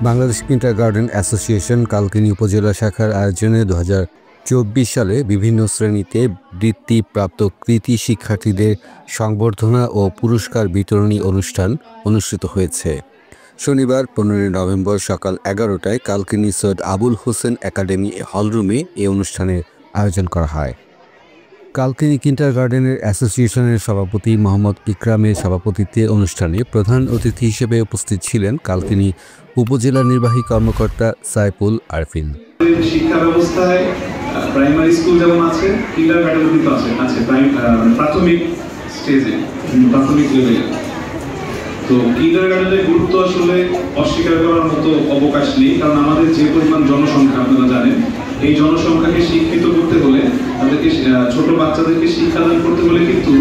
Bangladesh kindergarten association Kalkini উপজেলা শাখার আয়োজনে 2024 সালে বিভিন্ন শ্রেণীতে বৃত্তিপ্রাপ্ত কৃতি শিক্ষার্থীদের সংবর্ধনা ও পুরস্কার বিতরণী অনুষ্ঠান অনুষ্ঠিত হয়েছে। শনিবার 15 নভেম্বর সকাল 11টায় কালকিনি সৈয়দ আবুল হোসেন একাডেমি হলরুমে এই অনুষ্ঠানের আয়োজন করা হয়। কালকিনি কিন্ডারগার্টেনের অ্যাসোসিয়েশনের সভাপতি মোহাম্মদ ইকরামের সভাপতিত্বে অনুষ্ঠানে প্রধান অতিথি হিসেবে উপস্থিত ছিলেন কালকিনি উপজেলা নির্বাহী কর্মকর্তা সাইফুল আরফিন। শিক্ষা ব্যবস্থায় প্রাইমারি স্কুল যেমন আছে, কিন্ডারগার্টেন কিন্তু আছে প্রাথমিক স্টেজে, প্রাথমিক লেভেলে। তো কিন্ডারগার্টেনের গুরুত্ব আসলে অস্বীকার করার মতো অবকাশ নেই, কারণ আমাদের যে পরিমাণ জনসংখ্যা আপনারা জানেন, এই জনসংখ্যাকে শিক্ষিত করতে হলে, তাদেরকে ছোট বাচ্চাদেরকে শিক্ষাদান করতে হলে কিন্তু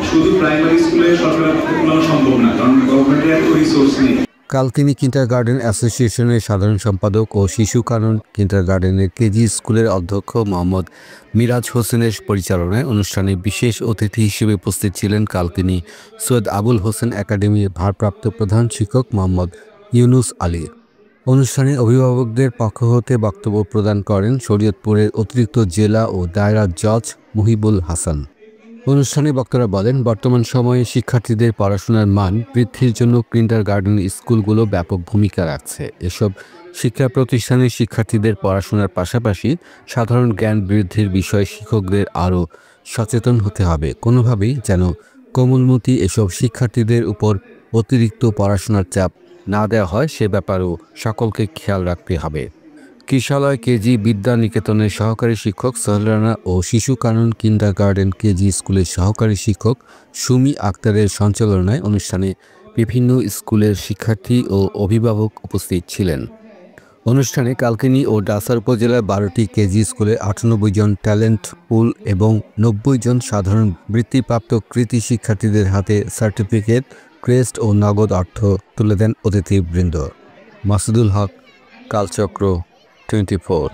শুধু প্রাইমারি স্কুলে সরকারের পক্ষে তুলানো সম্ভব না, কারণ গভর্নমেন্টের এত রিসোর্স নেই। কালকিনি কিন্ডারগার্টেন অ্যাসোসিয়েশনের সাধারণ সম্পাদক ও শিশু কানন কিন্ডারগার্টেনের কেজি স্কুলের অধ্যক্ষ মোহাম্মদ মিরাজ হোসেনের পরিচালনায় অনুষ্ঠানে বিশেষ অতিথি হিসেবে উপস্থিত ছিলেন কালকিনি সৈয়দ আবুল হোসেন একাডেমির ভারপ্রাপ্ত প্রধান শিক্ষক মোহাম্মদ ইউনুস আলী। অনুষ্ঠানে অভিভাবকদের পক্ষ হতে বক্তব্য প্রদান করেন শরীয়তপুরের অতিরিক্ত জেলা ও দায়রা জজ মুহিবুল হাসান। অনুষ্ঠানে বক্তারা বলেন, বর্তমান সময়ে শিক্ষার্থীদের পড়াশোনার মান বৃদ্ধির জন্য কিন্ডারগার্টেন স্কুলগুলো ব্যাপক ভূমিকা রাখছে। এসব শিক্ষা প্রতিষ্ঠানের শিক্ষার্থীদের পড়াশোনার পাশাপাশি সাধারণ জ্ঞান বৃদ্ধির বিষয়ে শিক্ষকদের আরও সচেতন হতে হবে। কোনোভাবেই যেন কোমলমতি এসব শিক্ষার্থীদের উপর অতিরিক্ত পড়াশোনার চাপ না দেওয়া হয়, সে ব্যাপারেও সকলকে খেয়াল রাখতে হবে। কিশালয় কেজি বিদ্যা নিকেতনের সহকারী শিক্ষক সোহেল রানা ও শিশু কানন কিন্ডারগার্টেন কেজি স্কুলের সহকারী শিক্ষক সুমি আক্তারের সঞ্চালনায় অনুষ্ঠানে বিভিন্ন স্কুলের শিক্ষার্থী ও অভিভাবক উপস্থিত ছিলেন। অনুষ্ঠানে কালকিনি ও ডাসার উপজেলার 12টি কেজি স্কুলের 98 জন ট্যালেন্ট পুল এবং 90 জন সাধারণ বৃত্তিপ্রাপ্ত কৃতি শিক্ষার্থীদের হাতে সার্টিফিকেট, ক্রেস্ট ও নগদ অর্থ তুলে দেন অতিথিবৃন্দ। মাসুদুল হক, কালচক্র 24।